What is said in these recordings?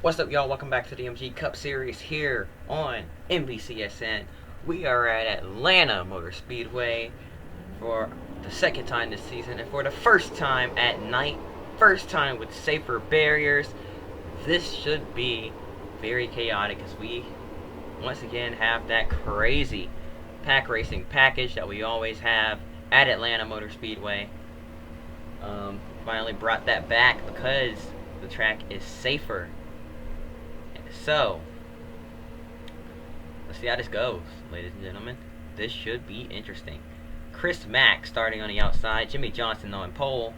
What's up, y'all? Welcome back to the MG Cup Series here on NBCSN. We are at Atlanta Motor Speedway for the second time this season, and for the first time at night, first time with safer barriers. This should be very chaotic as we once again have that crazy pack racing package that we always have at Atlanta Motor Speedway. Finally brought that back because the track is safer. So, let's see how this goes, ladies and gentlemen. This should be interesting. Chris Mack starting on the outside, Jimmy Johnson on pole,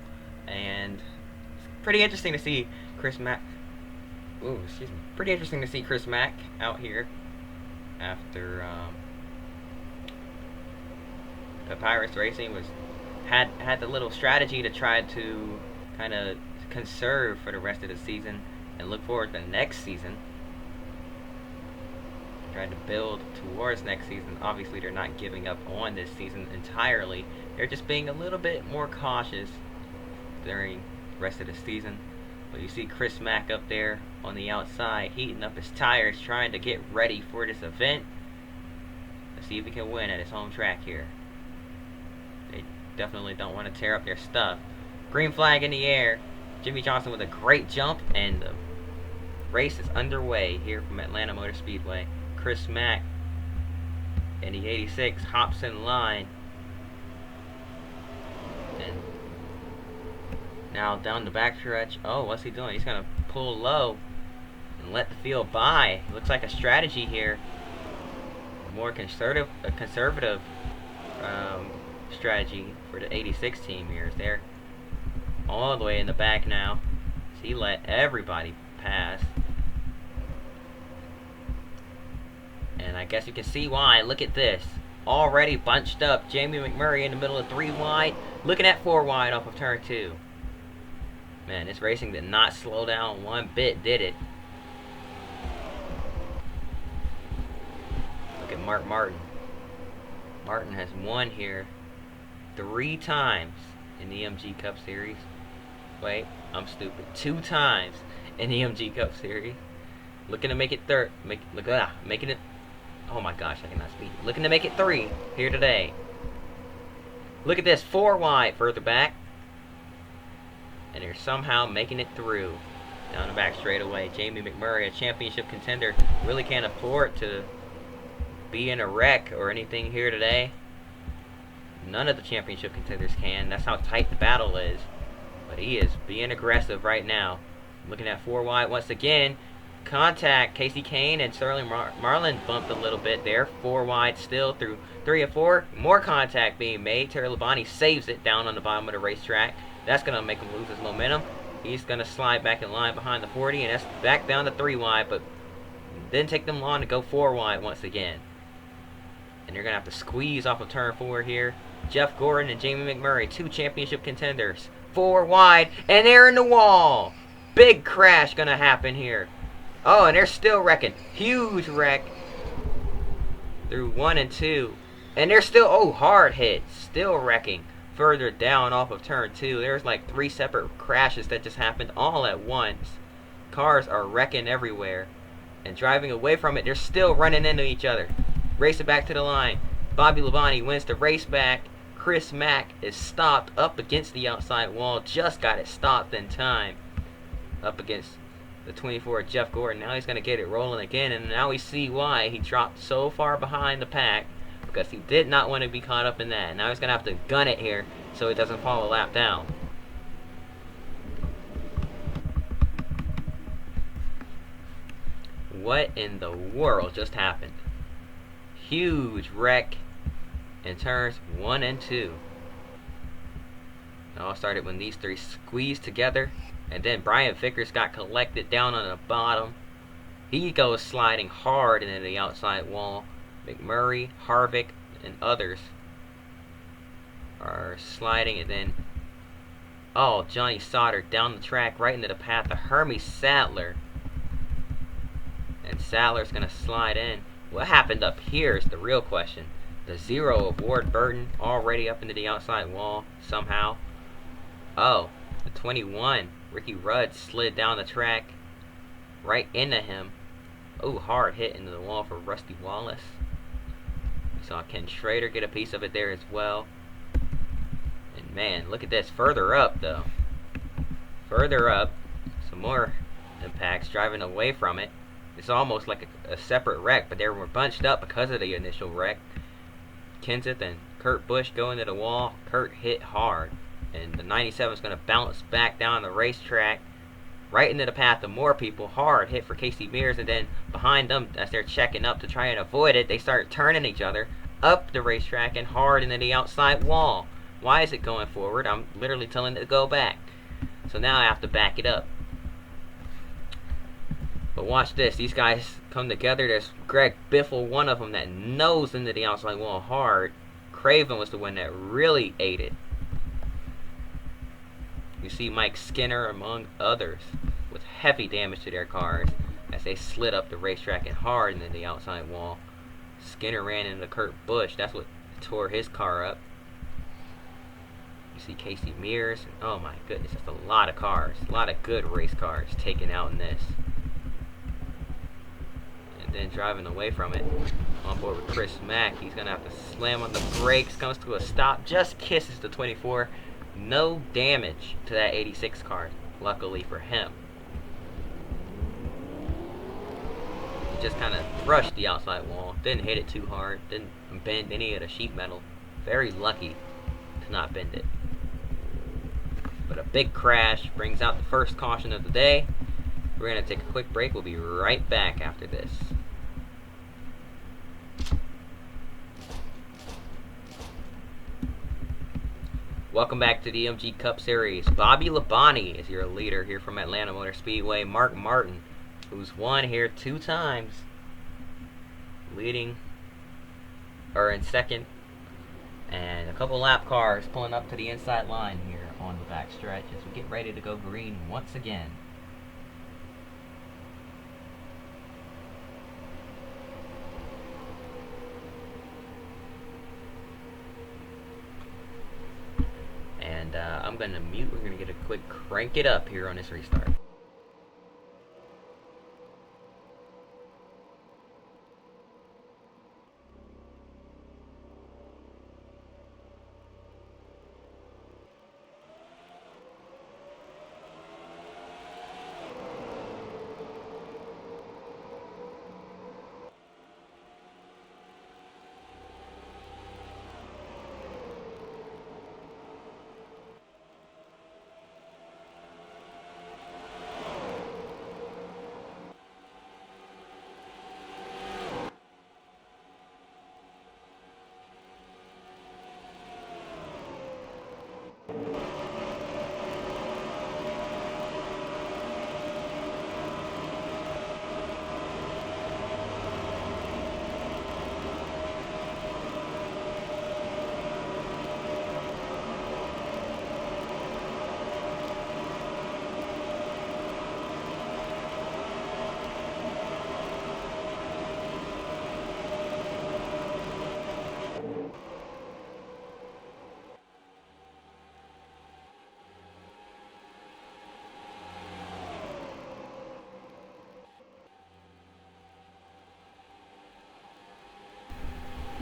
and it's pretty interesting to see Chris Mack. Pretty interesting to see Chris Mack out here after Papyrus Racing had the little strategy to try to kind of conserve for the rest of the season and look forward to the next season. Trying to build towards next season. Obviously, they're not giving up on this season entirely. They're just being a little bit more cautious during the rest of the season. But you see Chris Mack up there on the outside, heating up his tires, trying to get ready for this event. Let's see if he can win at his home track here. They definitely don't want to tear up their stuff. Green flag in the air. Jimmy Johnson with a great jump, and the race is underway here from Atlanta Motor Speedway. Chris Mack in the 86 hops in line, and now down the backstretch. Oh, what's he doing? He's gonna pull low and let the field by. Looks like a strategy here, a more conservative strategy for the 86 team here. They're all the way in the back now, so he let everybody pass. And I guess you can see why. Look at this. Already bunched up. Jamie McMurray in the middle of 3 wide. Looking at 4 wide off of turn 2. Man, this racing did not slow down one bit, did it? Look at Mark Martin. Martin has won here 3 times in the MG Cup Series. Wait, I'm stupid. 2 times in the MG Cup Series. Looking to make it making it. Oh my gosh, I cannot speak. Looking to make it 3 here today. Look at this, 4 wide further back. And they're somehow making it through. Down the back straightaway. Jamie McMurray, a championship contender, really can't afford to be in a wreck or anything here today. None of the championship contenders can. That's how tight the battle is. But he is being aggressive right now. Looking at 4 wide once again. Contact. Casey Kane and Sterling Marlin bumped a little bit there. 4 wide still through 3 of 4. More contact being made. Terry Labonte saves it down on the bottom of the racetrack. That's going to make him lose his momentum. He's going to slide back in line behind the 40, and that's back down to 3 wide, but didn't take them long to go 4 wide once again. And they're going to have to squeeze off of turn 4 here. Jeff Gordon and Jamie McMurray, 2 championship contenders. 4 wide, and they're in the wall. Big crash going to happen here. Oh, and they're still wrecking. Huge wreck through 1 and 2. And they're still, hard hit. Still wrecking further down off of turn 2. There's like 3 separate crashes that just happened all at once. Cars are wrecking everywhere. And driving away from it, they're still running into each other. Racing back to the line. Bobby Labonte wins the race back. Chris Mack is stopped up against the outside wall. Just got it stopped in time. Up against the 24 of Jeff Gordon. Now he's going to get it rolling again, and now we see why he dropped so far behind the pack, because he did not want to be caught up in that. Now he's going to have to gun it here so it doesn't fall a lap down. What in the world just happened? Huge wreck in turns 1 and 2. It all started when these 3 squeezed together. And then Brian Vickers got collected down on the bottom. He goes sliding hard into the outside wall. McMurray, Harvick, and others are sliding. And then, Johnny Sauter down the track right into the path of Hermie Sadler. And Sadler's going to slide in. What happened up here is the real question. The 0 of Ward Burton already up into the outside wall somehow. The 21, Ricky Rudd, slid down the track right into him. Oh, hard hit into the wall for Rusty Wallace. We saw Ken Schrader get a piece of it there as well. And man, look at this. Further up, though. Further up, some more impacts driving away from it. It's almost like a separate wreck, but they were bunched up because of the initial wreck. Kenseth and Kurt Busch go into the wall. Kurt hit hard, and the 97 is going to bounce back down the racetrack right into the path of more people. Hard hit for Casey Mears, and then behind them, as they're checking up to try and avoid it, they start turning each other up the racetrack and hard into the outside wall. Why is it going forward? I'm literally telling it to go back. So now I have to back it up. But watch this. These guys come together. There's Greg Biffle, one of them, that nosed into the outside wall hard. Craven was the one that really ate it. You see Mike Skinner, among others, with heavy damage to their cars as they slid up the racetrack and hard into the outside wall. Skinner ran into Kurt Busch. That's what tore his car up. You see Casey Mears. Oh my goodness, that's a lot of cars. A lot of good race cars taken out in this. And then driving away from it, on board with Chris Mack. He's going to have to slam on the brakes. Comes to a stop. Just kisses the 24. No damage to that 86 car, luckily for him. He just kind of brushed the outside wall. Didn't hit it too hard. Didn't bend any of the sheet metal. Very lucky to not bend it. But a big crash brings out the first caution of the day. We're going to take a quick break. We'll be right back after this. Welcome back to the MG Cup Series. Bobby Labonte is your leader here from Atlanta Motor Speedway. Mark Martin, who's won here 2 times, leading, or in second. And a couple lap cars pulling up to the inside line here on the back stretch as we get ready to go green once again. And I'm going to mute. We're going to get a quick crank it up here on this restart.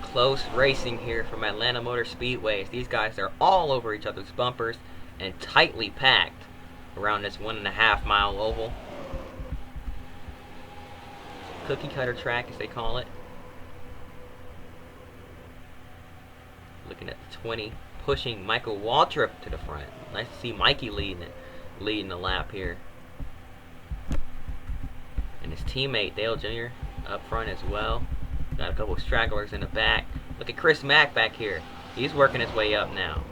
Close racing here from Atlanta Motor Speedway. These guys are all over each other's bumpers and tightly packed around this 1.5 mile oval. Cookie cutter track, as they call it. Looking at the 20, pushing Michael Waltrip to the front. Nice to see Mikey leading the lap here. And his teammate Dale Jr. up front as well. Got a couple of stragglers in the back. Look at Chris Mack back here. He's working his way up now.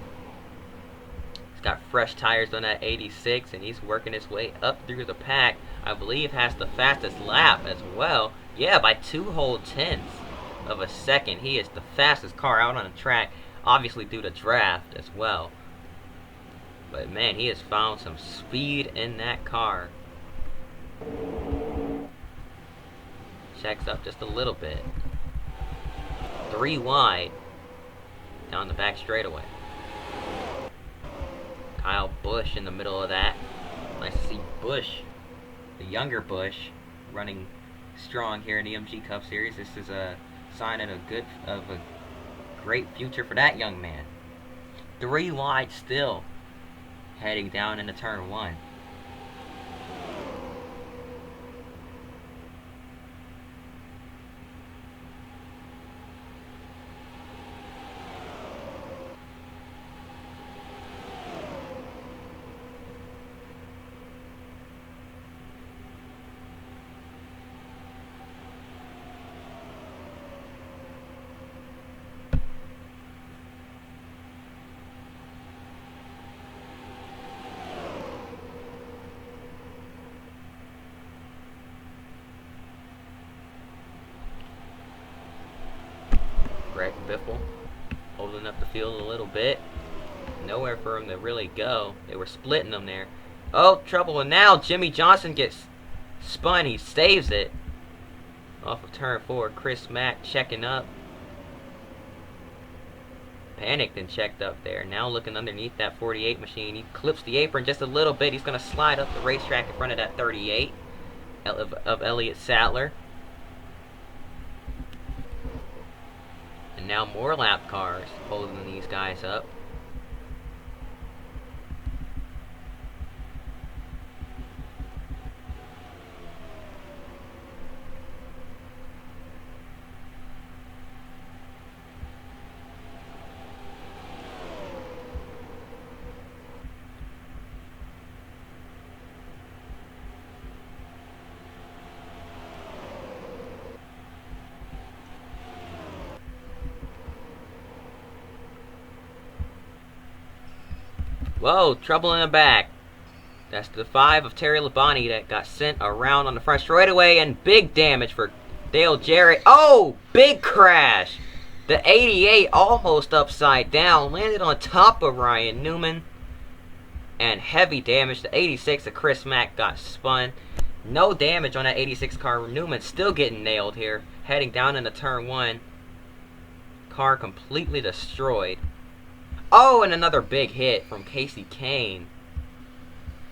He's got fresh tires on that 86, and he's working his way up through the pack. I believe has the fastest lap as well. Yeah, by 2 whole tenths of a second. He is the fastest car out on the track, obviously due to draft as well. But man, he has found some speed in that car. Checks up just a little bit. 3 wide down the back straightaway. Kyle Busch in the middle of that. Nice to see Busch, the younger Busch, running strong here in the MG Cup Series. This is a sign of a great future for that young man. 3 wide still, heading down into turn 1. Greg Biffle holding up the field a little bit. Nowhere for him to really go. They were splitting them there. Oh, trouble. And now Jimmy Johnson gets spun. He saves it. Off of turn 4. Chris Mack checking up. Panicked and checked up there. Now looking underneath that 48 machine. He clips the apron just a little bit. He's going to slide up the racetrack in front of that 38 of Elliott Sattler. And now more lap cars holding these guys up. Whoa, trouble in the back. That's the 5 of Terry Labonte that got sent around on the front straightaway, and big damage for Dale Jarrett. Oh, big crash. The 88 almost upside down, landed on top of Ryan Newman. And heavy damage. The 86 of Chris Mack got spun. No damage on that 86 car. Newman still getting nailed here. Heading down into turn 1. Car completely destroyed. Oh, and another big hit from Casey Kane,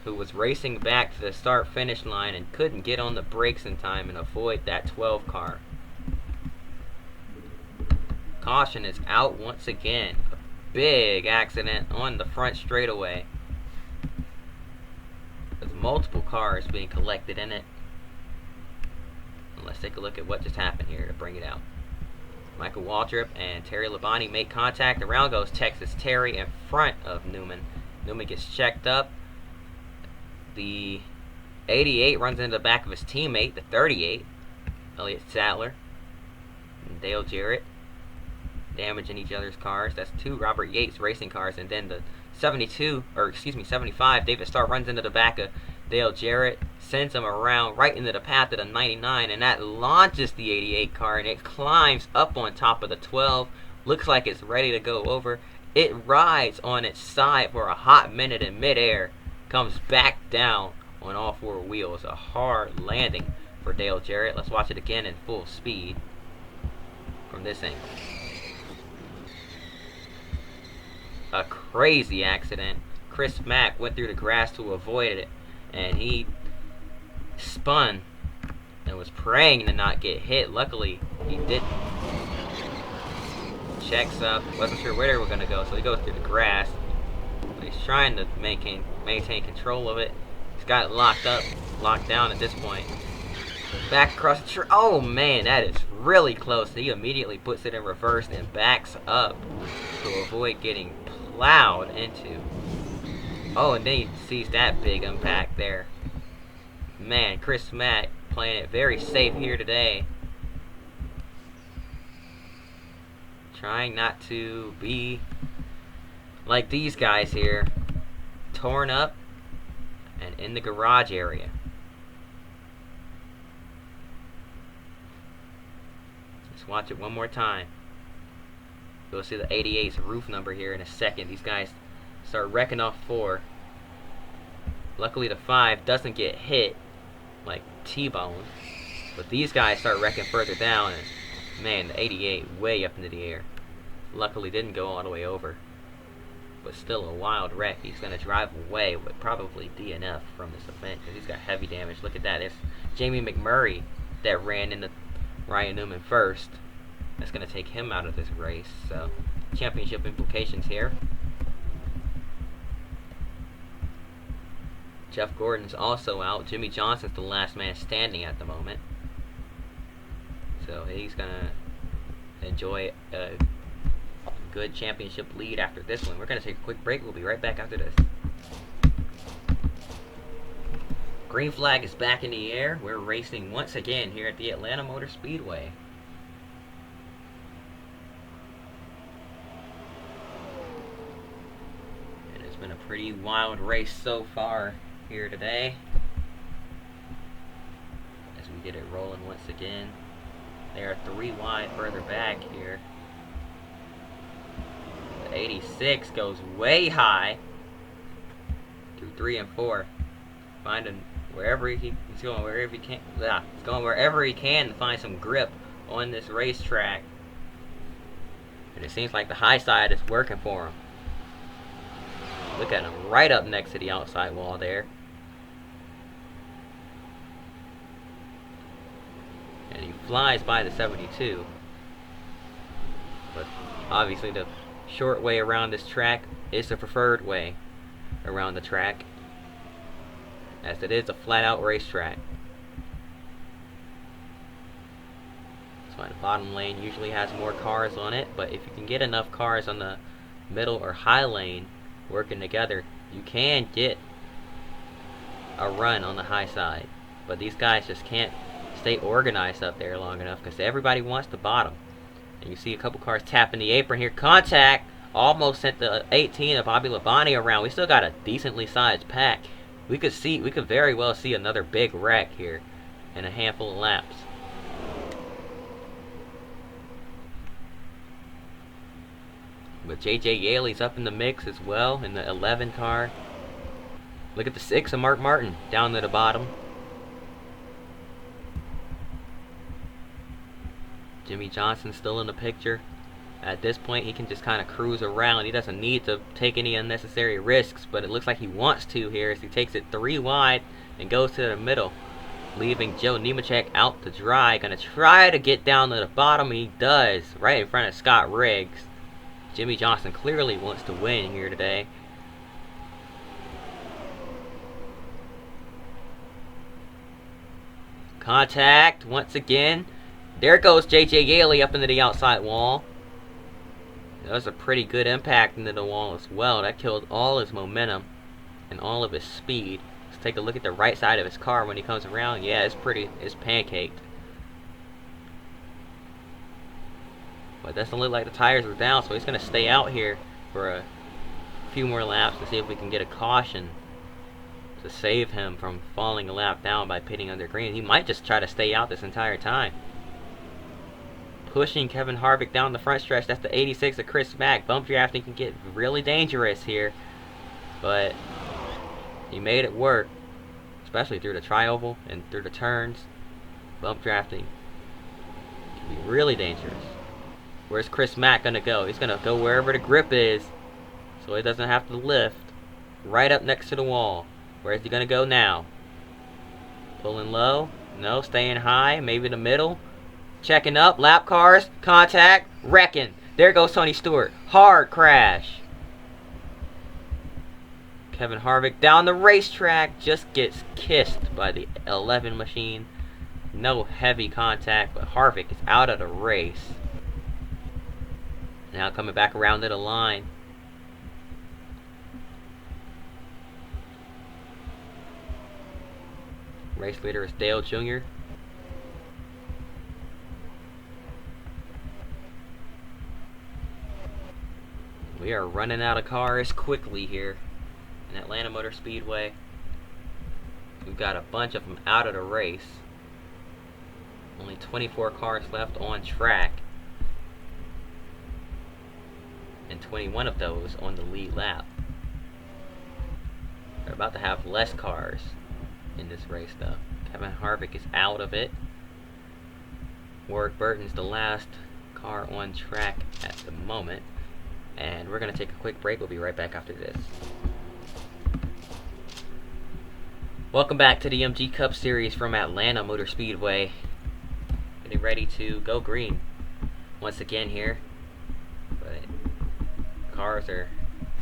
who was racing back to the start-finish line and couldn't get on the brakes in time and avoid that 12 car. Caution is out once again. A big accident on the front straightaway. There's multiple cars being collected in it. And let's take a look at what just happened here to bring it out. Michael Waltrip and Terry Labonte make contact. Around goes Texas Terry in front of Newman. Newman gets checked up. The 88 runs into the back of his teammate, the 38, Elliott Sattler, and Dale Jarrett, damaging each other's cars. That's 2 Robert Yates racing cars. And then the 75, David Starr runs into the back of Dale Jarrett, sends him around right into the path of the 99, and that launches the 88 car, and it climbs up on top of the 12. Looks like it's ready to go over. It rides on its side for a hot minute in midair, comes back down on all 4 wheels. A hard landing for Dale Jarrett. Let's watch it again in full speed from this angle. A crazy accident. Chris Mack went through the grass to avoid it, and he spun and was praying to not get hit. Luckily, he didn't. Checks up. Wasn't sure where they were going to go, so he goes through the grass. But he's trying to maintain control of it. He's got it locked down at this point. Back across the track. Oh, man, that is really close. He immediately puts it in reverse and backs up to avoid getting plowed into. Oh, and then he sees that big impact there. Man, Chris Mack playing it very safe here today. Trying not to be like these guys here. Torn up and in the garage area. Let's watch it one more time. You'll see the 88's roof number here in a second. These guys start wrecking off 4. Luckily the 5 doesn't get hit like T-bone, but these guys start wrecking further down, and man, the 88 way up into the air. Luckily didn't go all the way over, but still a wild wreck. He's going to drive away with probably DNF from this event because he's got heavy damage. Look at that. It's Jamie McMurray that ran into Ryan Newman first. That's going to take him out of this race. So, championship implications here. Jeff Gordon's also out. Jimmy Johnson's the last man standing at the moment. So, he's going to enjoy a good championship lead after this one. We're going to take a quick break. We'll be right back after this. Green flag is back in the air. We're racing once again here at the Atlanta Motor Speedway. And it's been a pretty wild race so far here today, as we get it rolling once again. They are 3 wide further back here. The 86 goes way high through 3 and 4, finding wherever he's going, wherever he can. Yeah, he's going wherever he can to find some grip on this racetrack. And it seems like the high side is working for him. Look at him right up next to the outside wall there. And he flies by the 72. But obviously the short way around this track is the preferred way around the track, as it is a flat-out racetrack. That's why the bottom lane usually has more cars on it, but if you can get enough cars on the middle or high lane working together, you can get a run on the high side. But these guys just can't stay organized up there long enough, because everybody wants the bottom. And you see a couple cars tapping the apron here. Contact! Almost sent the 18 of Bobby Labonte around. We still got a decently sized pack. We could very well see another big wreck here in a handful of laps. But JJ Yaley's up in the mix as well in the 11 car. Look at the 6 of Mark Martin down to the bottom. Jimmy Johnson's still in the picture. At this point, he can just kind of cruise around. He doesn't need to take any unnecessary risks, but it looks like he wants to here as he takes it 3 wide and goes to the middle, leaving Joe Nemechek out to dry. Gonna try to get down to the bottom. He does, right in front of Scott Riggs. Jimmy Johnson clearly wants to win here today. Contact once again. There goes JJ Yaley up into the outside wall. That was a pretty good impact into the wall as well. That killed all his momentum and all of his speed. Let's take a look at the right side of his car when he comes around. Yeah, it's pancaked. But it doesn't look like the tires are down, so he's going to stay out here for a few more laps to see if we can get a caution to save him from falling a lap down by pitting under green. He might just try to stay out this entire time. Pushing Kevin Harvick down the front stretch. That's the 86 of Chris Mack. Bump drafting can get really dangerous here, but he made it work, especially through the tri-oval and through the turns. Bump drafting can be really dangerous. Where's Chris Mack going to go? He's going to go wherever the grip is, so he doesn't have to lift. Right up next to the wall. Where's he going to go now? Pulling low? No, staying high. Maybe the middle. Checking up, lap cars, contact, wrecking. There goes Tony Stewart. Hard crash. Kevin Harvick down the racetrack just gets kissed by the 11 machine. No heavy contact, but Harvick is out of the race. Now coming back around to the line. Race leader is Dale Jr. We are running out of cars quickly here in Atlanta Motor Speedway. We've got a bunch of them out of the race. Only 24 cars left on track, and 21 of those on the lead lap. They're about to have less cars in this race though. Kevin Harvick is out of it. Warwick Burton's the last car on track at the moment. And we're going to take a quick break. We'll be right back after this. Welcome back to the MG Cup Series from Atlanta Motor Speedway. Getting ready to go green once again here. But cars are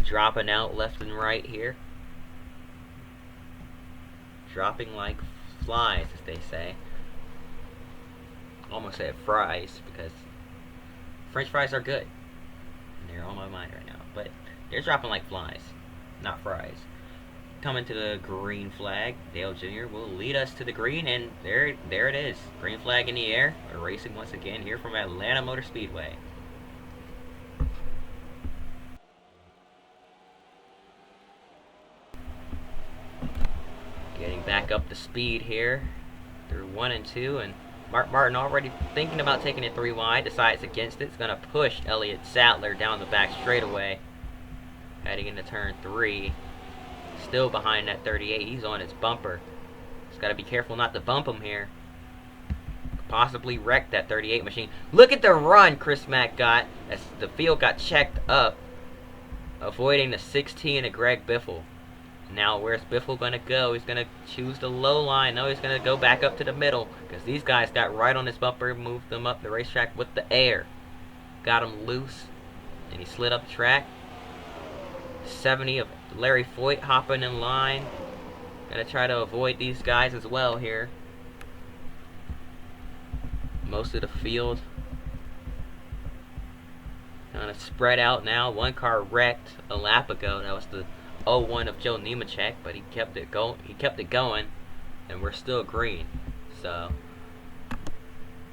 dropping out left and right here. Dropping like flies, as they say. Almost said fries, because French fries are good. And they're on my mind right now. But they're dropping like flies, not fries. Coming to the green flag, Dale Jr. will lead us to the green, and there it is. Green flag in the air. We're racing once again here from Atlanta Motor Speedway. Getting back up to speed here through 1 and 2, and Mark Martin already thinking about taking it 3 wide, decides against it. It's going to push Elliott Sattler down the back straightaway, heading into turn 3. Still behind that 38. He's on his bumper. Just got to be careful not to bump him here. Possibly wreck that 38 machine. Look at the run Chris Mack got as the field got checked up, avoiding the 16 of Greg Biffle. Now where's Biffle going to go? He's going to choose the low line. No, he's going to go back up to the middle, because these guys got right on his bumper, moved them up the racetrack with the air. Got him loose, and he slid up the track. 70 of Larry Foyt hopping in line. Gonna try to avoid these guys as well here. Most of the field kind of spread out now. One car wrecked a lap ago. That was the 01 of Joe Nemechek, but he kept it going, and we're still green. So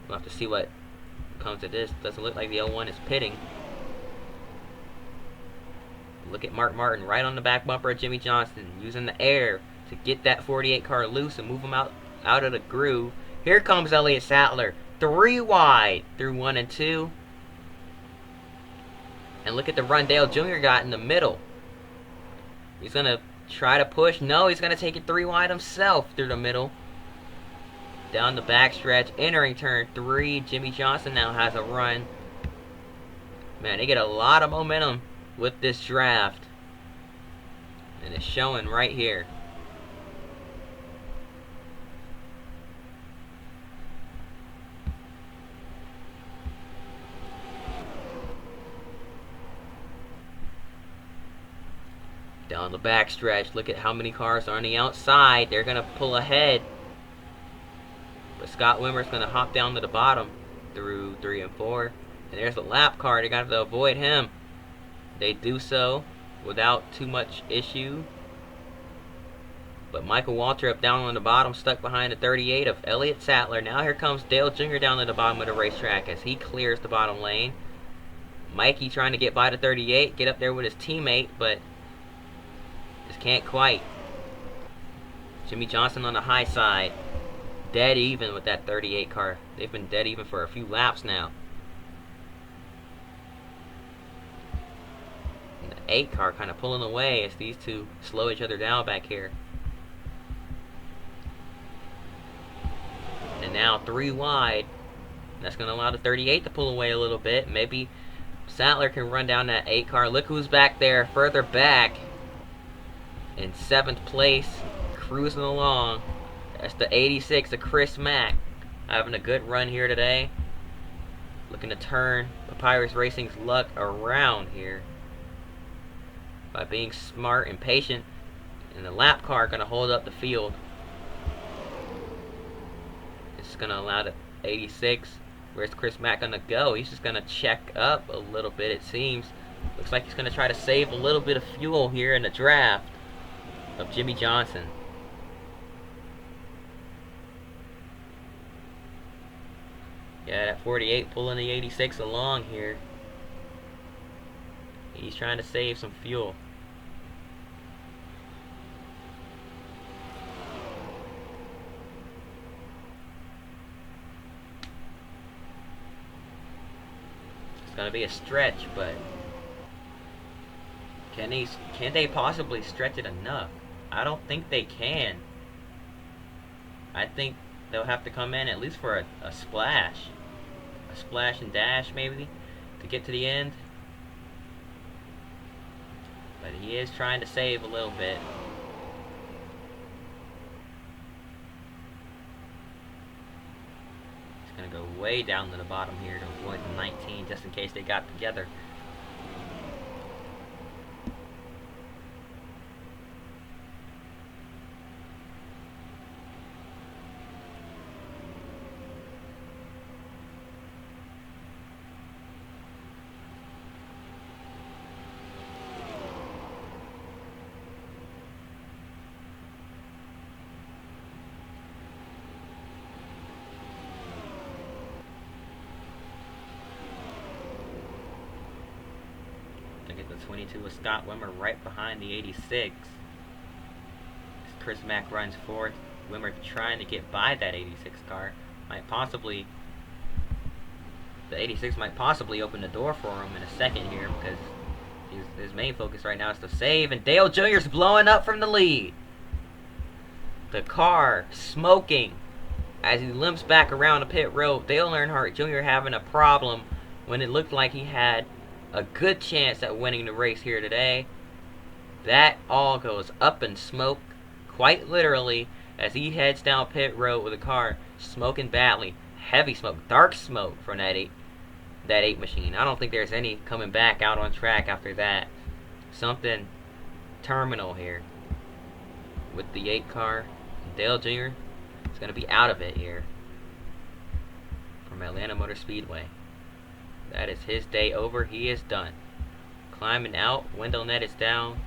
we'll have to see what comes of this. Doesn't look like the 01 is pitting. Look at Mark Martin right on the back bumper of Jimmy Johnson, using the air to get that 48 car loose and move him out of the groove. Here comes Elliott Sattler, 3 wide through 1 and 2. And look at the run Dale Jr. got in the middle. He's going to try to push. No, he's going to take it 3 wide himself through the middle. Down the backstretch, entering turn 3. Jimmy Johnson now has a run. Man, they get a lot of momentum with this draft, and it's showing right here. Down the backstretch, look at how many cars are on the outside. They're gonna pull ahead, but Scott Wimmer's gonna hop down to the bottom through 3 and 4, and there's a lap car. They're gonna have to avoid him. They do so without too much issue. But Michael Waltrip down on the bottom, stuck behind the 38 of Elliott Sattler. Now here comes Dale Jr. down to the bottom of the racetrack as he clears the bottom lane. Mikey trying to get by the 38, get up there with his teammate, but just can't quite. Jimmy Johnson on the high side, dead even with that 38 car. They've been dead even for a few laps now. 8 car kind of pulling away as these two slow each other down back here. And now 3 wide. That's going to allow the 38 to pull away a little bit. Maybe Sattler can run down that 8 car. Look who's back there, further back. In 7th place, cruising along. That's the 86 of Chris Mack. Having a good run here today. Looking to turn Papyrus Racing's luck around here by being smart and patient, and the lap car going to hold up the field. It's going to allow the 86. Where's Chris Mack going to go? He's just going to check up a little bit, it seems. Looks like he's going to try to save a little bit of fuel here in the draft of Jimmy Johnson. Yeah, that 48 pulling the 86 along here. He's trying to save some fuel. It's going to be a stretch, but can they possibly stretch it enough? I don't think they can. I think they'll have to come in at least for a splash. A splash and dash maybe to get to the end. But he is trying to save a little bit. Gonna go way down to the bottom here to avoid the 19, just in case they got together. Get the 22 with Scott Wimmer right behind the 86. Chris Mack runs fourth. Wimmer trying to get by that 86 car. The 86 might possibly open the door for him in a second here, because his main focus right now is to save, and Dale Jr.'s blowing up from the lead. The car smoking as he limps back around the pit road. Dale Earnhardt Jr. having a problem when it looked like he had a good chance at winning the race here today. That all goes up in smoke, quite literally, as he heads down pit road with the car smoking badly. Heavy smoke, dark smoke from that 8 machine. I don't think there's any coming back out on track after that. Something terminal here with the 8 car. Dale Jr. is going to be out of it here from Atlanta Motor Speedway. That is his day over. He is done. Climbing out. Window net is down.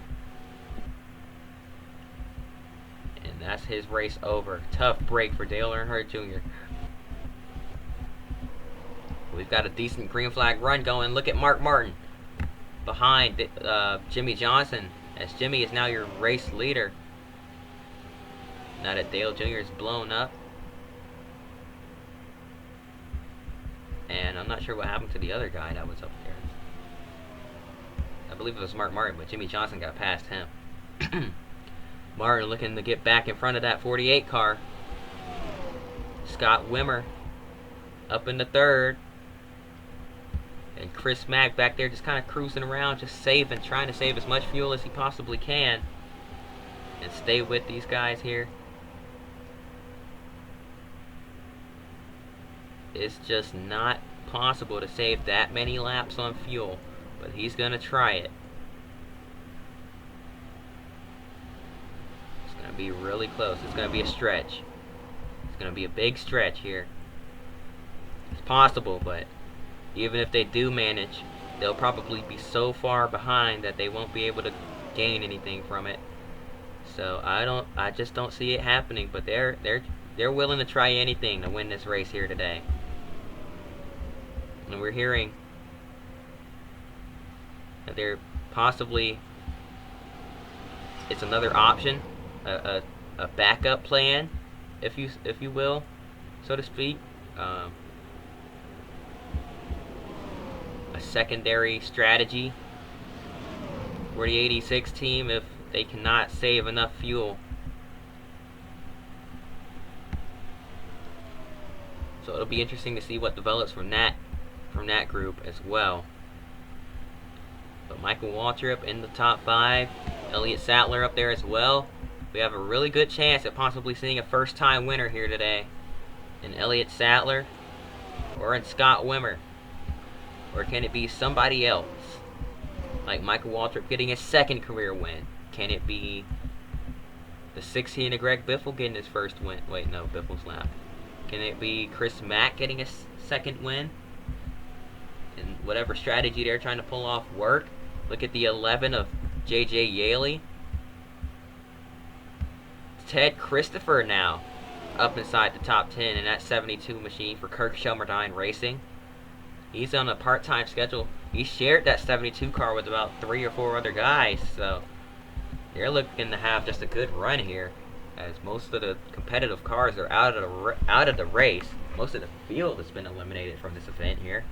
And that's his race over. Tough break for Dale Earnhardt Jr. We've got a decent green flag run going. Look at Mark Martin behind Jimmy Johnson, as Jimmy is now your race leader. Now that Dale Jr. is blown up. And I'm not sure what happened to the other guy that was up there. I believe it was Mark Martin, but Jimmy Johnson got past him. Martin looking to get back in front of that 48 car. Scott Wimmer up in the third. And Chris Mack back there just kind of cruising around, just saving, trying to save as much fuel as he possibly can. And stay with these guys here. It's just not possible to save that many laps on fuel, but he's going to try it. It's going to be really close. It's going to be a stretch. It's going to be a big stretch here. It's possible, but even if they do manage, they'll probably be so far behind that they won't be able to gain anything from it. So I just don't see it happening, but they're willing to try anything to win this race here today. And we're hearing that they're possibly, it's another option, a backup plan, if you will, so to speak, a secondary strategy for the 86 team if they cannot save enough fuel. So it'll be interesting to see what develops from that group as well. But Michael Waltrip in the top 5, Elliott Sattler up there as well. We have a really good chance at possibly seeing a first-time winner here today in Elliott Sattler or in Scott Wimmer. Or can it be somebody else, like Michael Waltrip getting his second career win? Can it be the 16 of Greg Biffle getting his first win? Wait, no, Biffle's lap. Can it be Chris Mack getting a second win? And whatever strategy they're trying to pull off work. Look at the 11 of J.J. Yaley. Ted Christopher now up inside the top 10 in that 72 machine for Kirk Shelmerdine Racing. He's on a part-time schedule. He shared that 72 car with about 3 or 4 other guys, so they're looking to have just a good run here, as most of the competitive cars are out of the race. Most of the field has been eliminated from this event here.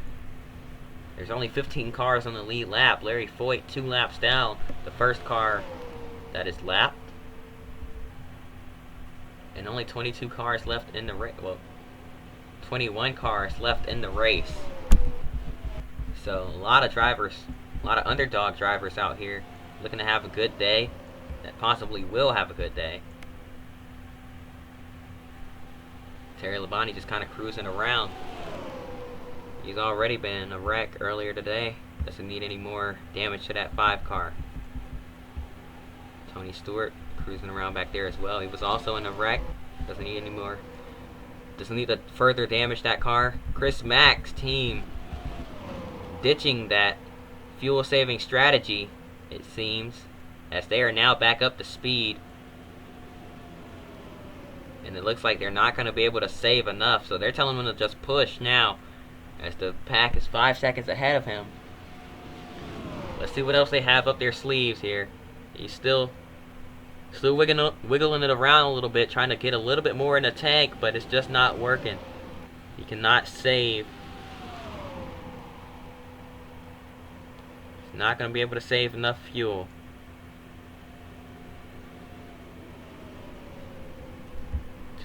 There's only 15 cars on the lead lap. Larry Foyt 2 laps down, the first car that is lapped. And only 22 cars left in the race. Well, 21 cars left in the race. So a lot of drivers, a lot of underdog drivers out here looking to have a good day, that possibly will have a good day. Terry Labonte just kind of cruising around. He's already been in a wreck earlier today. Doesn't need any more damage to that 5 car. Tony Stewart cruising around back there as well. He was also in a wreck. Doesn't need any more. Doesn't need to further damage that car. Chris Mack's team ditching that fuel-saving strategy, it seems, as they are now back up to speed. And it looks like they're not going to be able to save enough, so they're telling him to just push now, as the pack is 5 seconds ahead of him. Let's see what else they have up their sleeves here. He's still wiggling it around a little bit, trying to get a little bit more in the tank, but it's just not working. He cannot save. He's not going to be able to save enough fuel.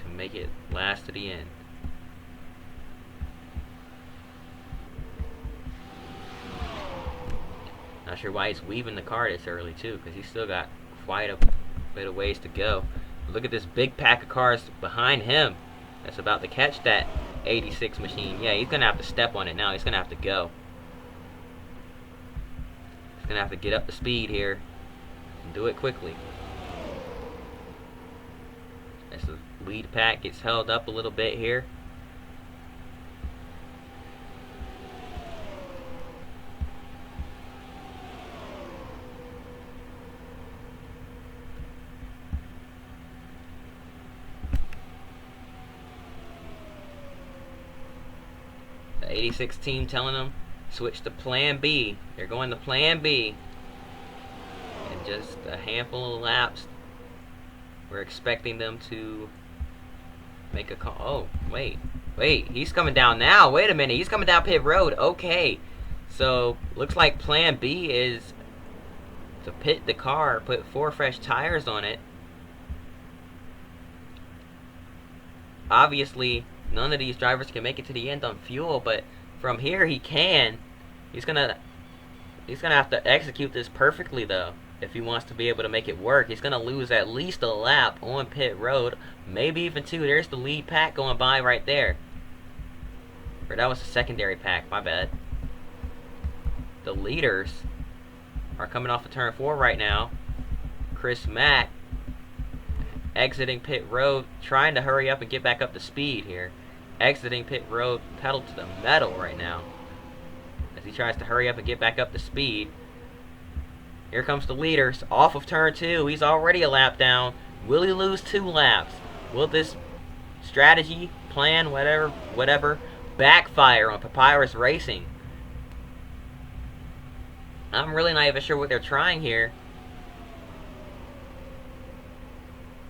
To make it last to the end. Not sure why he's weaving the car this early too, because he's still got quite a bit of ways to go. But look at this big pack of cars behind him that's about to catch that 86 machine. Yeah, he's going to have to step on it now. He's going to have to go. He's going to have to get up to speed here and do it quickly. As the lead pack gets held up a little bit here. The 86 team telling them switch to plan B. They're going to plan B. And just a handful of laps. We're expecting them to make a call. Oh, wait. He's coming down now. Wait a minute. He's coming down pit road. Okay. So, looks like plan B is to pit the car, put 4 fresh tires on it. Obviously, none of these drivers can make it to the end on fuel, but from here he can. He's gonna have to execute this perfectly though, if he wants to be able to make it work. He's gonna lose at least a lap on pit road, maybe even 2. There's the lead pack going by right there. Or that was the secondary pack, my bad. The leaders are coming off of turn 4 right now. Chris Mack exiting pit road, trying to hurry up and get back up to speed here. Exiting pit road, pedal to the metal right now, as he tries to hurry up and get back up to speed. Here comes the leaders, off of turn 2. He's already a lap down. Will he lose 2 laps? Will this strategy, plan, whatever, backfire on Papyrus Racing? I'm really not even sure what they're trying here.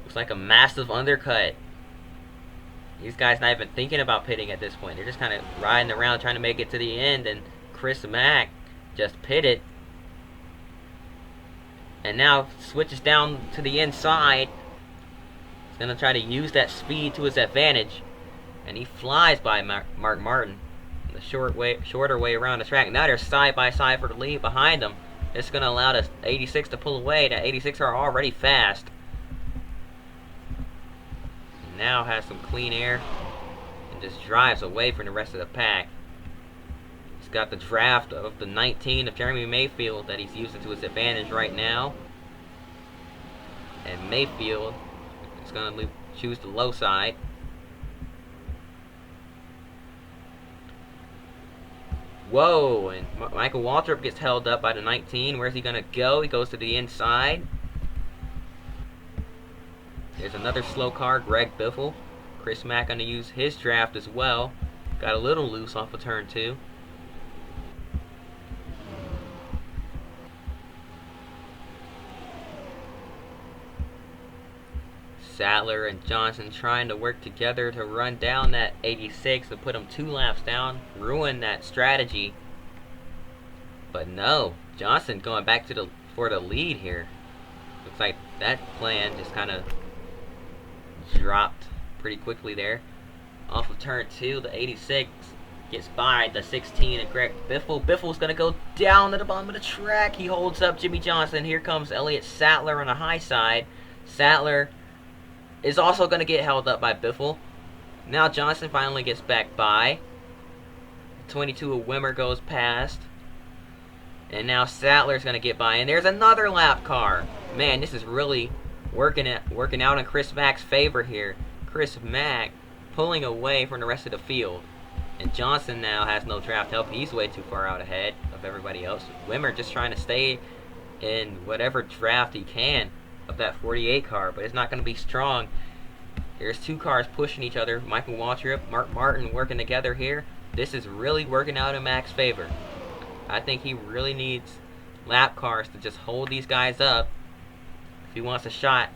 Looks like a massive undercut. These guys not even thinking about pitting at this point. They're just kind of riding around trying to make it to the end, and Chris Mack just pitted. And now switches down to the inside. He's going to try to use that speed to his advantage. And he flies by Mark Martin. The shorter way around the track. Now they're side by side for the lead behind them. It's going to allow the 86 to pull away. The 86 are already fast. Now has some clean air and just drives away from the rest of the pack. He's got the draft of the 19 of Jeremy Mayfield that he's using to his advantage right now. And Mayfield is going to choose the low side. Whoa, and Michael Waltrip gets held up by the 19. Where's he going to go? He goes to the inside. There's another slow car, Greg Biffle. Chris Mack going to use his draft as well. Got a little loose off of turn 2. Sadler and Johnson trying to work together to run down that 86 and put him 2 laps down, ruin that strategy. But no, Johnson going back to for the lead here. Looks like that plan just kind of dropped pretty quickly there. Off of turn 2, the 86 gets by the 16 and Greg Biffle. Biffle's going to go down to the bottom of the track. He holds up Jimmy Johnson. Here comes Elliott Sattler on the high side. Sattler is also going to get held up by Biffle. Now Johnson finally gets back by. 22 of Wimmer goes past. And now Sattler's going to get by. And there's another lap car. Man, this is really working out in Chris Mack's favor here. Chris Mack pulling away from the rest of the field. And Johnson now has no draft help. He's way too far out ahead of everybody else. Wimmer just trying to stay in whatever draft he can of that 48 car. But it's not going to be strong. There's two cars pushing each other. Michael Waltrip, Mark Martin working together here. This is really working out in Mack's favor. I think he really needs lap cars to just hold these guys up if he wants a shot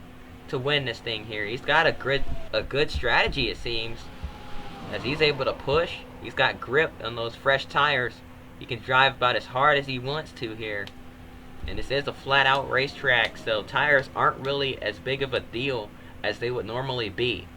to win this thing here. He's got a good strategy, it seems, as he's able to push. He's got grip on those fresh tires. He can drive about as hard as he wants to here. And this is a flat-out racetrack, so tires aren't really as big of a deal as they would normally be.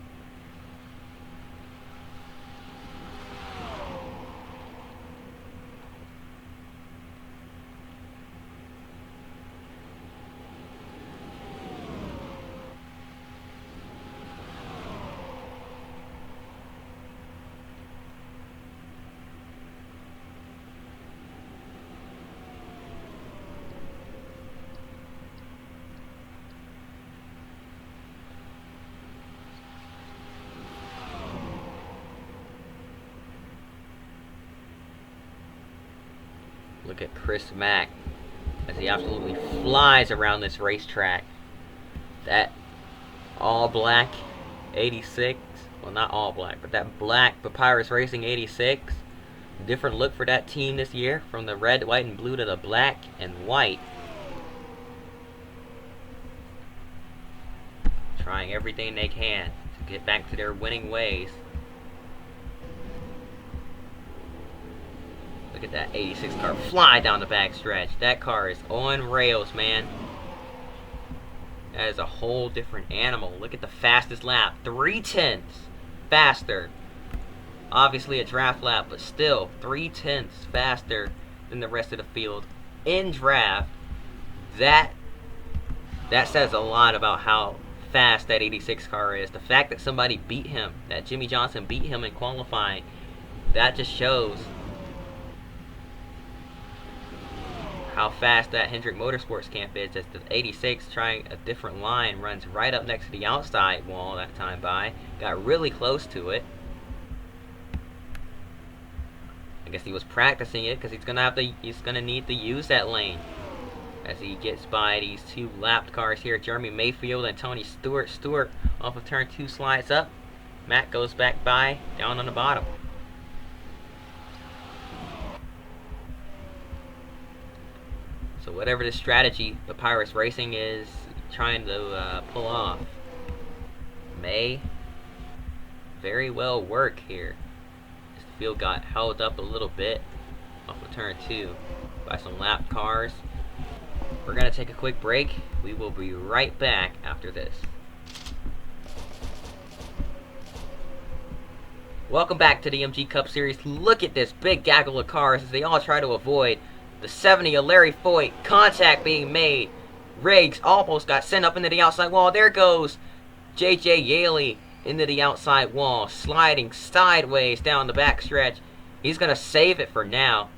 Look at Chris Mack as he absolutely flies around this racetrack. That all black 86, well, not all black, but that black Papyrus Racing 86. Different look for that team this year, from the red, white, and blue to the black and white. Trying everything they can to get back to their winning ways. Look at that 86 car fly down the back stretch. That car is on rails, man. That is a whole different animal. Look at the fastest lap. 3/10 faster. Obviously a draft lap, but still 3/10 faster than the rest of the field in draft. That says a lot about how fast that 86 car is. The fact that somebody beat him, that Jimmy Johnson beat him in qualifying, that just shows how fast that Hendrick Motorsports camp is. As the 86 trying a different line, runs right up next to the outside wall that time by. Got really close to it. I guess he was practicing it because he's gonna need to use that lane as he gets by these two lapped cars here. Jeremy Mayfield and Tony Stewart. Stewart off of turn 2 slides up. Mack goes back by, down on the bottom. So whatever the strategy Papyrus Racing is trying to pull off may very well work here. This field got held up a little bit off of turn 2 by some lap cars. We're going to take a quick break. We will be right back after this. Welcome back to the MG Cup Series. Look at this big gaggle of cars as they all try to avoid the 70 of Larry Foyt. Contact being made. Riggs almost got sent up into the outside wall. There goes J.J. Yaley into the outside wall, sliding sideways down the backstretch. He's going to save it for now.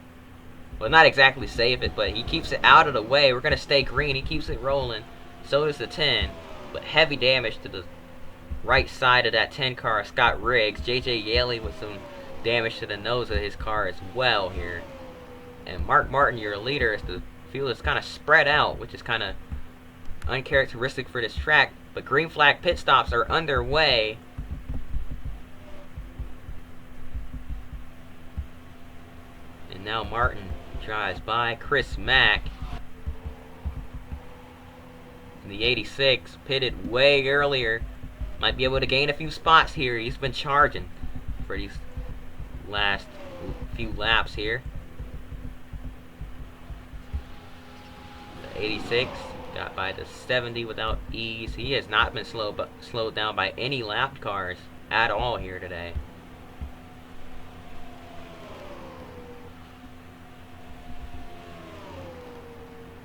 Well, not exactly save it, but he keeps it out of the way. We're going to stay green. He keeps it rolling. So does the 10. But heavy damage to the right side of that 10 car, Scott Riggs. J.J. Yaley with some damage to the nose of his car as well here. And Mark Martin, your leader, as the field is kind of spread out, which is kind of uncharacteristic for this track. But green flag pit stops are underway. And now Martin drives by Chris Mack. And the 86 pitted way earlier. Might be able to gain a few spots here. He's been charging for these last few laps here. 86 got by the 70 without ease. He has not been slowed down by any lapped cars at all here today.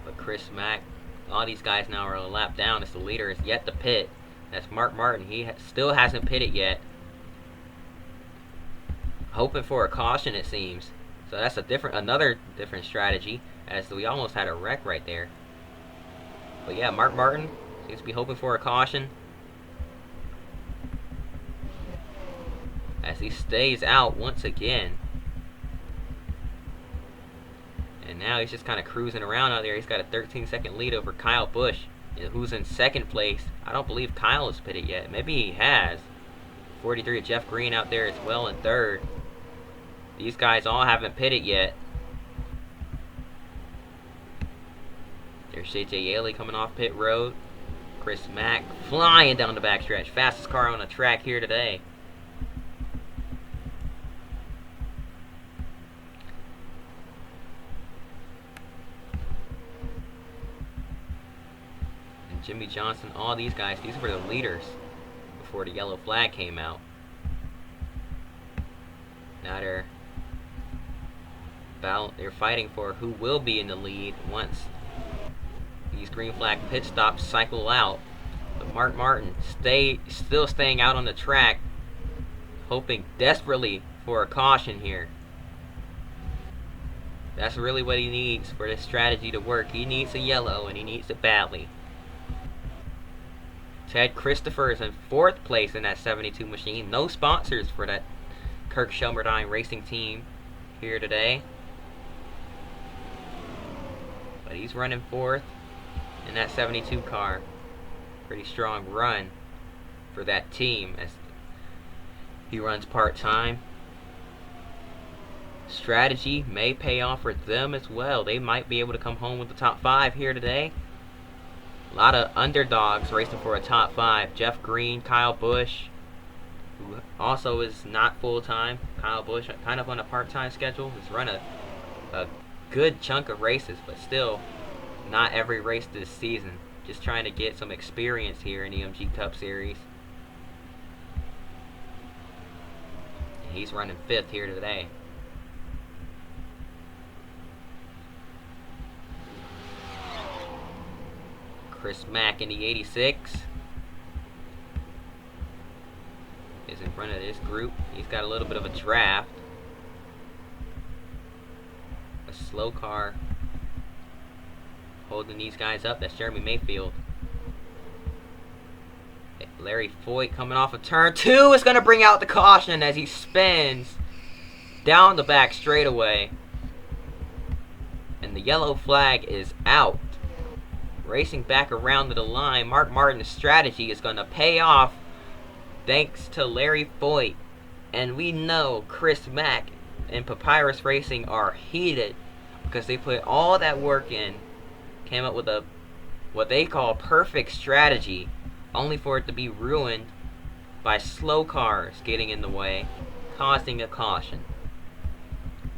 But Chris Mack, all these guys now are a lap down as the leader is yet to pit. That's Mark Martin. He still hasn't pitted yet. hoping for a caution, it seems. So that's another different strategy, as we almost had a wreck right there. But yeah, Mark Martin seems to be hoping for a caution, as he stays out once again. And now he's just kind of cruising around out there. He's got a 13-second lead over Kyle Busch, who's in second place. I don't believe Kyle has pitted yet. Maybe he has. 43 of Jeff Green out there as well in third. These guys all haven't pitted yet. There's JJ Yaley coming off pit road. Chris Mack flying down the backstretch. Fastest car on the track here today. And Jimmy Johnson, all these guys, these were the leaders before the yellow flag came out. Now they're fighting for who will be in the lead once these green flag pit stops cycle out. But Mark Martin still staying out on the track, hoping desperately for a caution here. That's really what he needs for this strategy to work. He needs a yellow, and he needs it badly. Ted Christopher is in fourth place in that 72 machine. No sponsors for that Kirk Shelmerdine racing team here today. But he's running fourth in that 72 car. Pretty strong run for that team as he runs part-time. Strategy may pay off for them as well. They might be able to come home with the top 5 here today. A lot of underdogs racing for a top 5. Jeff Green, Kyle Busch, who also is not full-time. Kyle Busch kind of on a part-time schedule. He's run a good chunk of races, but still not every race this season. Just trying to get some experience here in the MG Cup Series. He's running 5th here today. Chris Mack in the 86 is in front of this group. He's got a little bit of a draft. A slow car holding these guys up. That's Jeremy Mayfield. Larry Foyt coming off of turn 2 is going to bring out the caution as he spins down the back straightaway. And the yellow flag is out. Racing back around to the line, Mark Martin's strategy is going to pay off thanks to Larry Foyt. And we know Chris Mack and Papyrus Racing are heated because they put all that work in, came up with what they call perfect strategy, only for it to be ruined by slow cars getting in the way, causing a caution.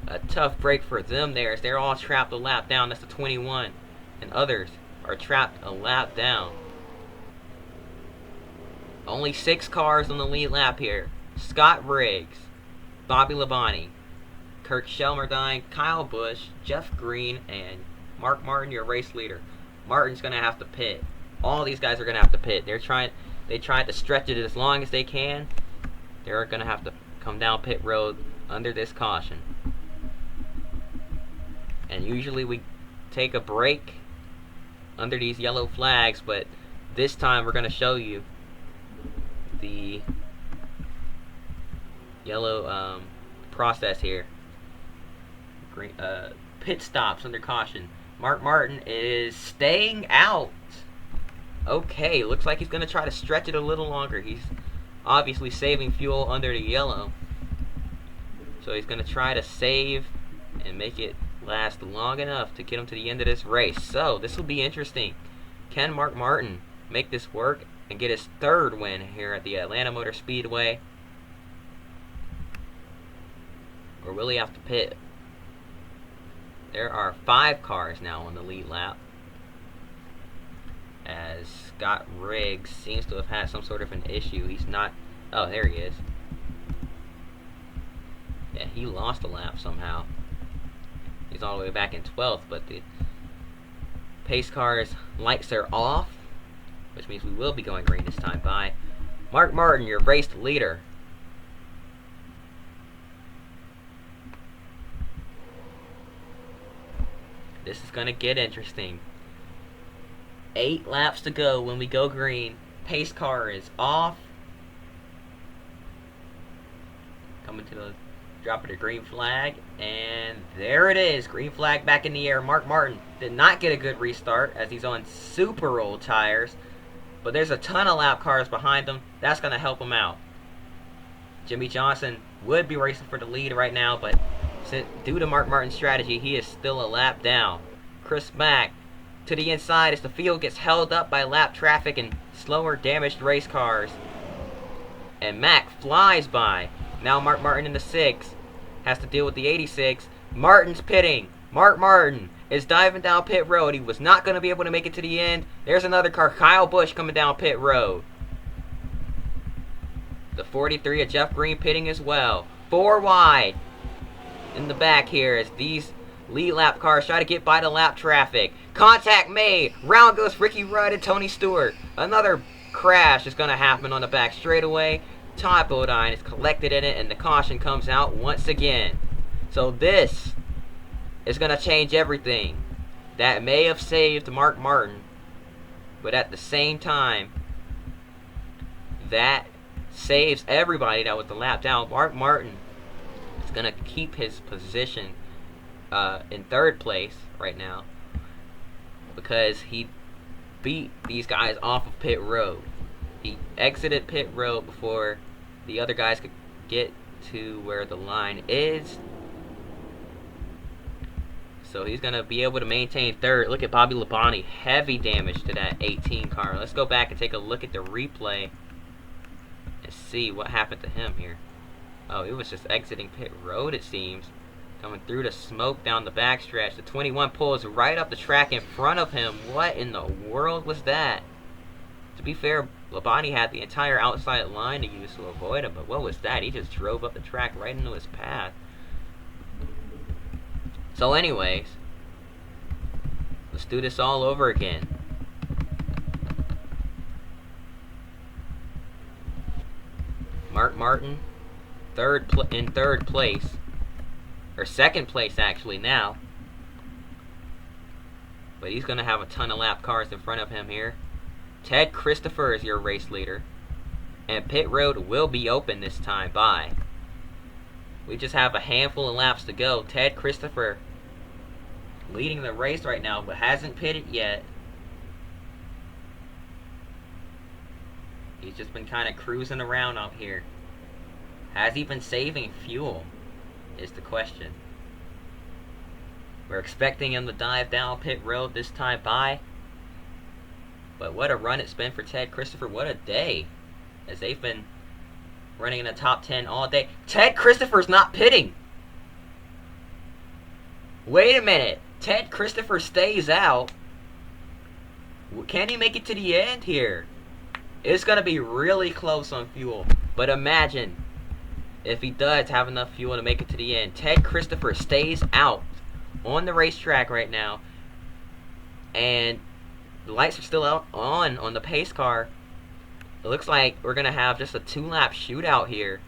A tough break for them there as they're all trapped a lap down. That's the 21. And others are trapped a lap down. Only 6 cars on the lead lap here. Scott Riggs, Bobby Labonte, Kirk Shelmerdine, Kyle Busch, Jeff Green, and Mark Martin, your race leader. Martin's going to have to pit. All these guys are going to have to pit. They tried to stretch it as long as they can. They're going to have to come down pit road under this caution. And usually we take a break under these yellow flags, but this time we're going to show you the yellow process here. Green, pit stops under caution. Mark Martin is staying out. Okay, looks like he's going to try to stretch it a little longer. He's obviously saving fuel under the yellow. So he's going to try to save and make it last long enough to get him to the end of this race. So this will be interesting. Can Mark Martin make this work and get his 3rd win here at the Atlanta Motor Speedway? Or will he have to pit? There are 5 cars now on the lead lap, as Scott Riggs seems to have had some sort of an issue. He's not... Oh, there he is. Yeah, he lost a lap somehow. He's all the way back in 12th, but the pace car's lights are off, which means we will be going green this time by Mark Martin, your race leader. This is going to get interesting. 8 laps to go when we go green. Pace car is off. Coming to the drop of the green flag. And there it is. Green flag back in the air. Mark Martin did not get a good restart as he's on super old tires. But there's a ton of lap cars behind him. That's going to help him out. Jimmy Johnson would be racing for the lead right now, but due to Mark Martin's strategy, he is still a lap down. Chris Mack to the inside as the field gets held up by lap traffic and slower, damaged race cars. And Mack flies by. Now Mark Martin in the 6 has to deal with the 86. Martin's pitting. Mark Martin is diving down pit road. He was not going to be able to make it to the end. There's another car, Kyle Busch, coming down pit road. The 43 of Jeff Green pitting as well. 4 wide in the back here as these lead lap cars try to get by the lap traffic. Contact made. Round goes Ricky Rudd and Tony Stewart. Another crash is going to happen on the back straightaway. Todd Bodine is collected in it, and the caution comes out once again. So this is going to change everything. That may have saved Mark Martin, but at the same time, that saves everybody that was the lap down. Mark Martin is going to keep his position in 3rd place right now because he beat these guys off of pit road. He exited pit road before the other guys could get to where the line is. So he's going to be able to maintain 3rd. Look at Bobby Labonte. Heavy damage to that 18 car. Let's go back and take a look at the replay and see what happened to him here. Oh, he was just exiting pit road, it seems. Coming through the smoke down the backstretch. The 21 pulls right up the track in front of him. What in the world was that? To be fair, Labonte had the entire outside line to use to avoid him, but what was that? He just drove up the track right into his path. So anyways, let's do this all over again. Mark Martin, in third place, or 2nd place actually now. But he's going to have a ton of lap cars in front of him here. Ted Christopher is your race leader. And pit road will be open this time. Bye. We just have a handful of laps to go. Ted Christopher leading the race right now, but hasn't pitted yet. He's just been kind of cruising around out here. Has he been saving fuel? Is the question. We're expecting him to dive down pit road this time by. But what a run it's been for Ted Christopher. What a day. As they've been running in the top 10 all day. Ted Christopher's not pitting. Wait a minute. Ted Christopher stays out. Can he make it to the end here? It's going to be really close on fuel. But imagine if he does have enough fuel to make it to the end. Ted Christopher stays out on the racetrack right now. And the lights are still out on the pace car. It looks like we're going to have just a 2-lap shootout here.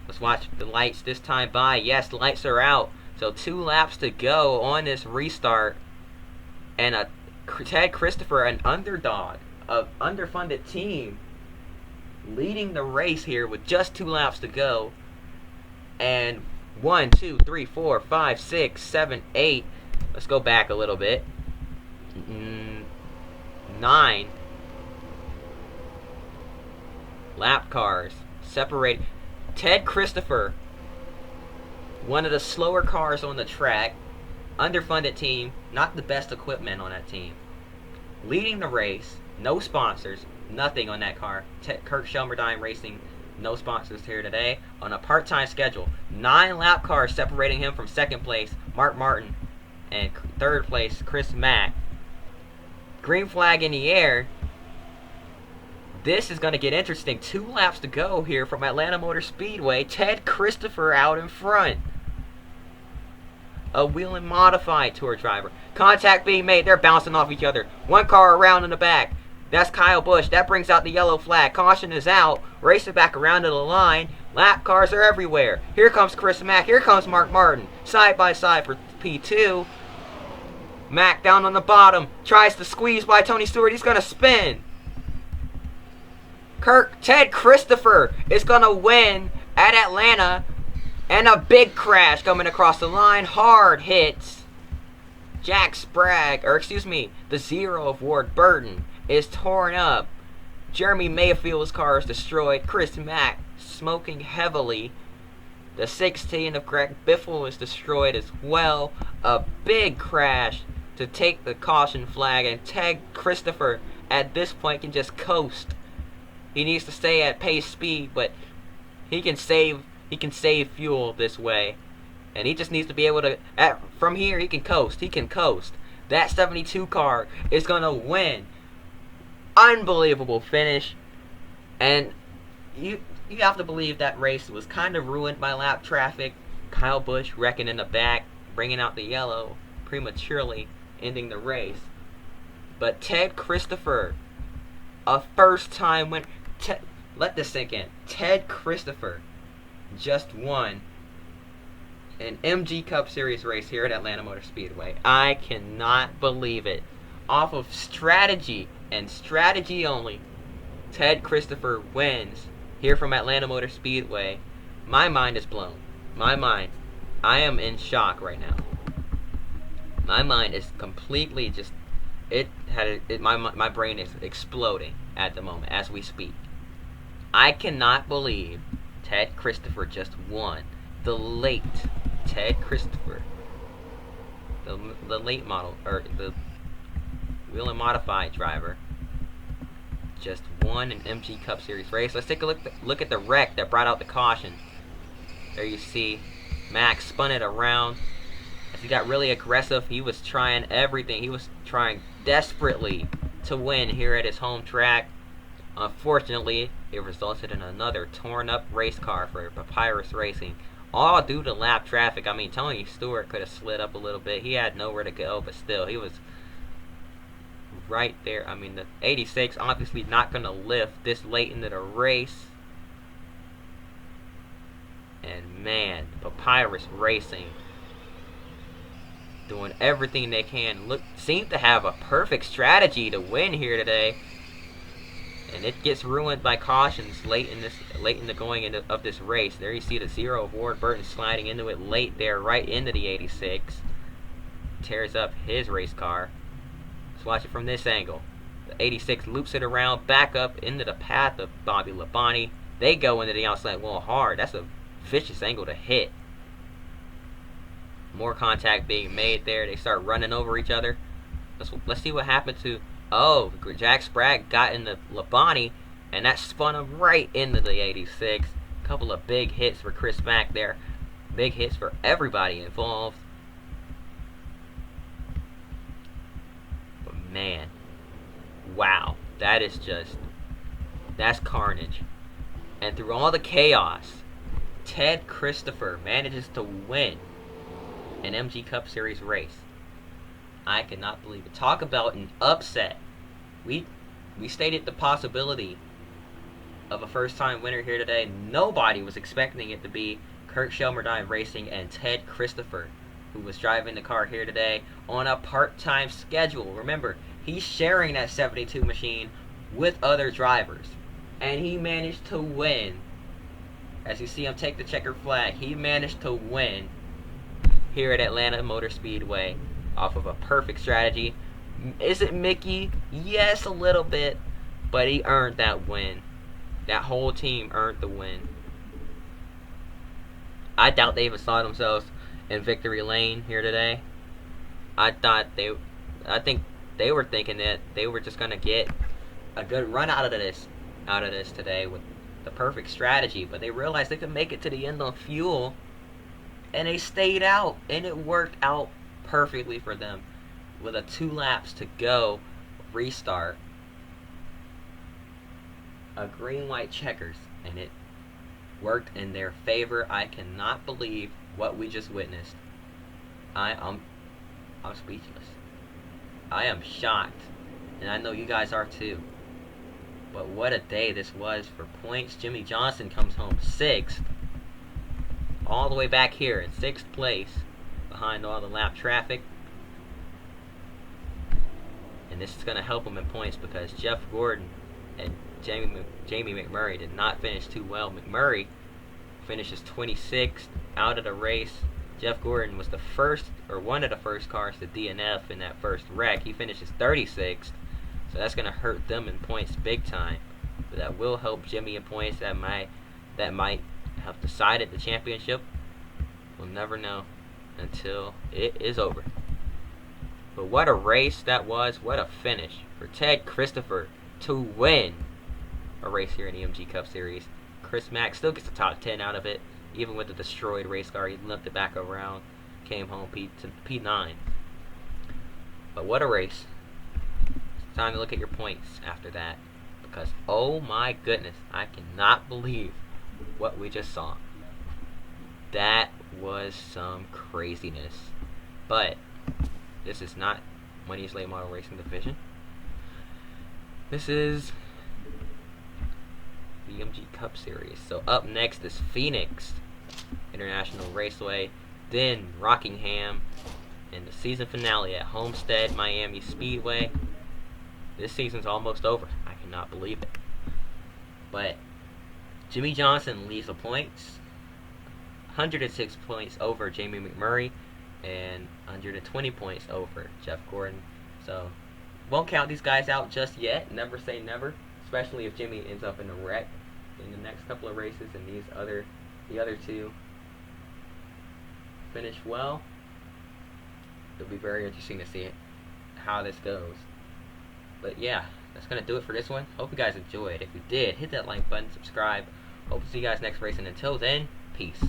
Let's watch the lights this time by. Yes, the lights are out. So 2 laps to go on this restart. And Ted Christopher, an underdog, an underfunded team, leading the race here with just 2 laps to go. And 1, 2, 3, 4, 5, 6, 7, 8. Let's go back a little bit. 9 lap cars separate. Ted Christopher, one of the slower cars on the track, underfunded team, not the best equipment on that team, leading the race. No sponsors, nothing on that car. Kirk Shelmerdine Racing, no sponsors here today on a part-time schedule. 9 lap cars separating him from 2nd place, Mark Martin, and 3rd place, Chris Mack. Green flag in the air. This is going to get interesting. 2 laps to go here from Atlanta Motor Speedway. Ted Christopher out in front. A Whelen Modified Tour driver. Contact being made. They're bouncing off each other. 1 car around in the back. That's Kyle Busch. That brings out the yellow flag. Caution is out. Racing back around to the line. Lap cars are everywhere. Here comes Chris Mack. Here comes Mark Martin. Side by side for P2. Mack down on the bottom. Tries to squeeze by Tony Stewart. He's going to spin. Ted Christopher is going to win at Atlanta. And a big crash coming across the line. Hard hits. Jack Sprague, or excuse me, the Zero of Ward Burton is torn up. Jeremy Mayfield's car is destroyed. Chris Mack smoking heavily. The 16 of Greg Biffle is destroyed as well. A big crash to take the caution flag, and Ted Christopher at this point can just coast. He needs to stay at pace speed, but he can save fuel this way. And he just needs to be able to, from here, he can coast. He can coast. That 72 car is going to win. Unbelievable finish. And you have to believe that race was kind of ruined by lap traffic. Kyle Busch wrecking in the back, bringing out the yellow prematurely, ending the race. But Ted Christopher, a first-time winner. Let this sink in. Ted Christopher just won an MG Cup Series race here at Atlanta Motor Speedway. I cannot believe it. Off of strategy and strategy only, Ted Christopher wins here from Atlanta Motor Speedway. My mind is blown. My mind. I am in shock right now. My mind is completely just, my brain is exploding at the moment as we speak. I cannot believe Ted Christopher just won. The late Ted Christopher, the late model, or the wheel and modified driver, just won an MG Cup Series race. Let's take a look at the wreck that brought out the caution. There you see Max spun it around. As he got really aggressive, he was trying everything. He was trying desperately to win here at his home track. Unfortunately, it resulted in another torn up race car for Papyrus Racing. All due to lap traffic. I mean, Tony Stewart could have slid up a little bit. He had nowhere to go, but still, he was right there. I mean, the 86 obviously not going to lift this late into the race. And man, Papyrus Racing doing everything they can. Seem to have a perfect strategy to win here today. And it gets ruined by cautions late in the going of this race. There you see the Zero of Ward Burton sliding into it late there, right into the 86. Tears up his race car. Let's watch it from this angle. The 86 loops it around, back up into the path of Bobby Labonte. They go into the outside wall hard. That's a vicious angle to hit. More contact being made there. They start running over each other. Let's see what happened to... Oh, Jack Sprague got in the Labonte, and that spun him right into the 86. A couple of big hits for Chris Mack there. Big hits for everybody involved. But man, wow, that's carnage. And through all the chaos, Ted Christopher manages to win an MG Cup Series race. I cannot believe it. Talk about an upset. We stated the possibility of a first-time winner here today. Nobody was expecting it to be Kurt Shelmerdine Racing and Ted Christopher, who was driving the car here today on a part-time schedule. Remember, he's sharing that 72 machine with other drivers. And he managed to win. As you see him take the checker flag, he managed to win here at Atlanta Motor Speedway off of a perfect strategy. Is it Mickey? Yes, a little bit. But he earned that win. That whole team earned the win. I doubt they even saw themselves in victory lane here today. I think they were thinking that they were just gonna get a good run out of this today with the perfect strategy, but they realized they could make it to the end on fuel, and they stayed out, and it worked out perfectly for them. With 2 laps to go, restart, a green-white checkers, and it worked in their favor. I cannot believe what we just witnessed. I'm speechless. I am shocked, and I know you guys are too. But what a day this was for points. Jimmy Johnson comes home 6th, all the way back here in 6th place, behind all the lap traffic. And this is going to help him in points because Jeff Gordon and Jamie McMurray did not finish too well. McMurray finishes 26th out of the race. Jeff Gordon was the first, or one of the first cars to DNF in that first wreck. He finishes 36th, so that's going to hurt them in points big time. But that will help Jimmy in points. That might have decided the championship. We'll never know until it is over. But what a race that was. What a finish for Ted Christopher to win a race here in the MG Cup Series. Chris Mack still gets the top 10 out of it. Even with the destroyed race car, he limped it back around, came home P9. But what a race. It's time to look at your points after that. Because, oh my goodness, I cannot believe what we just saw. That was some craziness. But this is not Wendy's Late Model Racing Division. This is the MG Cup Series. So up next is Phoenix International Raceway, then Rockingham, and the season finale at Homestead Miami Speedway. This season's almost over. I cannot believe it. But Jimmy Johnson leads the points, 106 points over Jamie McMurray, and 120 points over Jeff Gordon. So won't count these guys out just yet. Never say never, especially if Jimmy ends up in a wreck in the next couple of races and the other two finish well. It'll be very interesting to see how this goes. But yeah, that's going to do it for this one. Hope you guys enjoyed. If you did, hit that like button, subscribe. Hope to see you guys next race, and until then, peace.